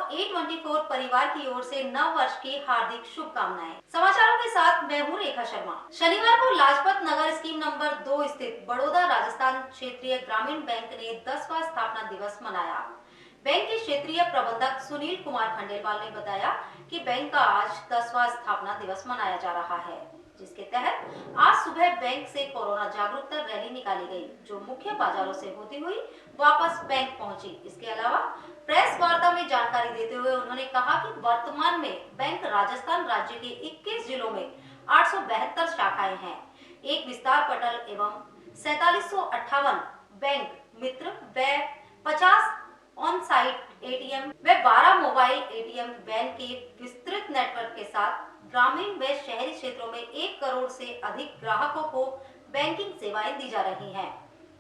A24 परिवार की ओर से नव वर्ष की हार्दिक शुभकामनाएं। समाचारों के साथ मैं हूं रेखा शर्मा। शनिवार को लाजपत नगर स्कीम नंबर 2 स्थित बड़ौदा राजस्थान क्षेत्रीय ग्रामीण बैंक ने 10वां स्थापना दिवस मनाया। बैंक के क्षेत्रीय प्रबंधक सुनील कुमार खंडेलवाल ने बताया कि बैंक का आज 10वां स्थापना दिवस मनाया जा रहा है, जिसके तहत आज सुबह बैंक से कोरोना जागरूकता रैली निकाली गई, जो मुख्य बाजारों से होती हुई वापस बैंक पहुंची। इसके अलावा प्रेस वार्ता में जानकारी देते हुए उन्होंने कहा कि वर्तमान में बैंक राजस्थान राज्य के 21 जिलों में 872 शाखाएं हैं, एक विस्तार पटल एवं 4758 बैंक मित्र व 50 ऑन साइट एटीएम व 12 मोबाइल एटीएम वैन के विस्तृत नेटवर्क के साथ ग्रामीण व शहरी क्षेत्रों में 1 करोड़ से अधिक ग्राहकों को बैंकिंग सेवाएं दी जा रही हैं।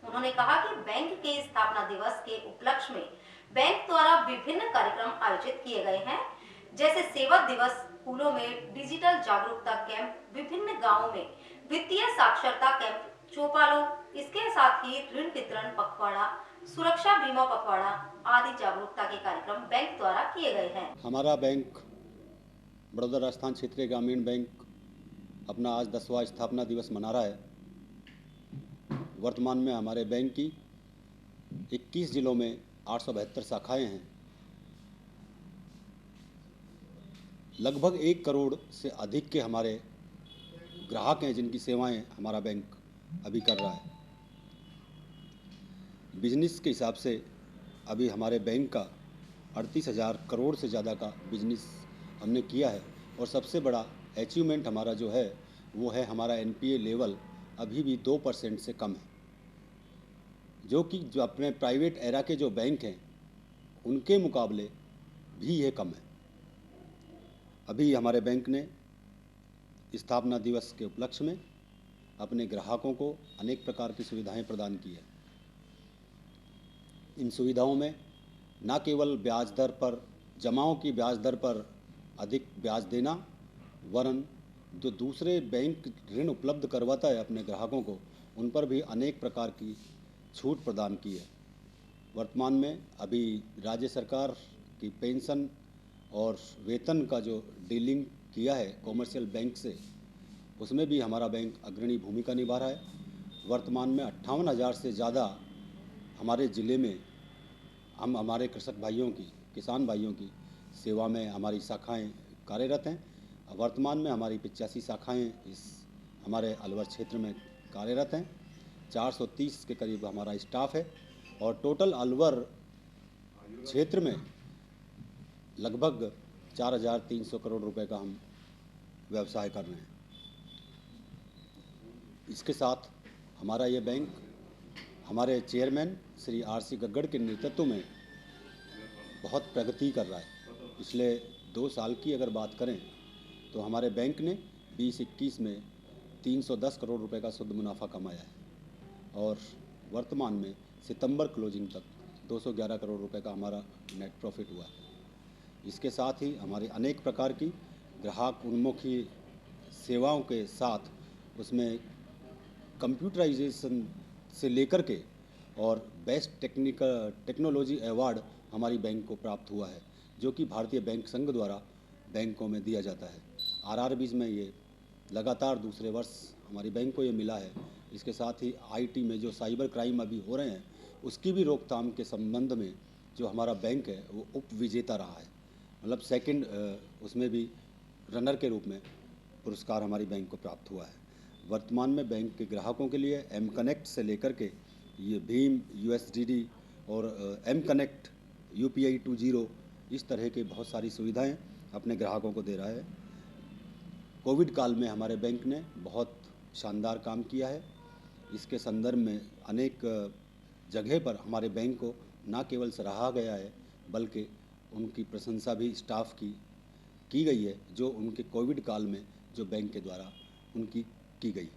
उन्होंने कहा कि बैंक के स्थापना दिवस के उपलक्ष्य में बैंक द्वारा विभिन्न कार्यक्रम आयोजित किए गए हैं, जैसे सेवा दिवस, स्कूलों में डिजिटल जागरूकता कैंप, विभिन्न गांवों में वित्तीय साक्षरता कैंप, चौपालों, इसके साथ ही ऋण वितरण पखवाड़ा, सुरक्षा बीमा पखवाड़ा आदि जागरूकता के कार्यक्रम बैंक द्वारा किए गए हैं। हमारा बैंक बड़ौदा राजस्थान क्षेत्रीय ग्रामीण बैंक अपना आज 10वां स्थापना दिवस मना रहा है। वर्तमान में हमारे बैंक की 21 जिलों में 872 शाखाएं हैं। लगभग 1 करोड़ से अधिक के हमारे ग्राहक हैं, जिनकी सेवाएं हमारा बैंक अभी कर रहा है। बिजनेस के हिसाब से अभी हमारे बैंक का 38,000 करोड़ से ज़्यादा का बिजनेस हमने किया है। और सबसे बड़ा अचीवमेंट हमारा जो है वो है हमारा NPA लेवल अभी भी 2% से कम है, जो कि जो अपने प्राइवेट एरा के जो बैंक हैं उनके मुकाबले भी ये कम है। अभी हमारे बैंक ने स्थापना दिवस के उपलक्ष्य में अपने ग्राहकों को अनेक प्रकार की सुविधाएं प्रदान की है। इन सुविधाओं में न केवल ब्याज दर पर, जमाओं की ब्याज दर पर अधिक ब्याज देना, वरन जो दूसरे बैंक ऋण उपलब्ध करवाता है अपने ग्राहकों को, उन पर भी अनेक प्रकार की छूट प्रदान की है। वर्तमान में अभी राज्य सरकार की पेंशन और वेतन का जो डीलिंग किया है कॉमर्शियल बैंक से, उसमें भी हमारा बैंक अग्रणी भूमिका निभा रहा है। वर्तमान में 58,000 से ज़्यादा हमारे ज़िले में हम हमारे कृषक भाइयों की, किसान भाइयों की सेवा में हमारी शाखाएं कार्यरत हैं। वर्तमान में हमारी 85 शाखाएं इस हमारे अलवर क्षेत्र में कार्यरत हैं। 430 के करीब हमारा स्टाफ है और टोटल अलवर क्षेत्र में लगभग 4,300 करोड़ रुपए का हम व्यवसाय कर रहे हैं। इसके साथ हमारा ये बैंक हमारे चेयरमैन श्री RC गग्गड़ के नेतृत्व में बहुत प्रगति कर रहा है। पिछले 2 साल की अगर बात करें तो हमारे बैंक ने 2021 में 310 करोड़ रुपए का शुद्ध मुनाफा कमाया है और वर्तमान में सितंबर क्लोजिंग तक 211 करोड़ रुपए का हमारा नेट प्रॉफिट हुआ है। इसके साथ ही हमारे अनेक प्रकार की ग्राहक उन्मुखी सेवाओं के साथ उसमें कंप्यूटराइजेशन से लेकर के और बेस्ट टेक्नोलॉजी अवार्ड हमारी बैंक को प्राप्त हुआ है, जो कि भारतीय बैंक संघ द्वारा बैंकों में दिया जाता है। RRBs में ये लगातार दूसरे वर्ष हमारी बैंक को ये मिला है। इसके साथ ही IT में जो साइबर क्राइम अभी हो रहे हैं, उसकी भी रोकथाम के संबंध में जो हमारा बैंक है वो उप विजेता रहा है। मतलब सेकंड उसमें भी रनर के रूप में पुरस्कार हमारी बैंक को प्राप्त हुआ है। वर्तमान में बैंक के ग्राहकों के लिए M कनेक्ट से लेकर के ये भीम, USDD और M कनेक्ट UPI 2.0 इस तरह के बहुत सारी सुविधाएं अपने ग्राहकों को दे रहा है। कोविड काल में हमारे बैंक ने बहुत शानदार काम किया है। इसके संदर्भ में अनेक जगह पर हमारे बैंक को न केवल सराहा गया है, बल्कि उनकी प्रशंसा भी स्टाफ की गई है, जो उनके कोविड काल में जो बैंक के द्वारा उनकी की गई।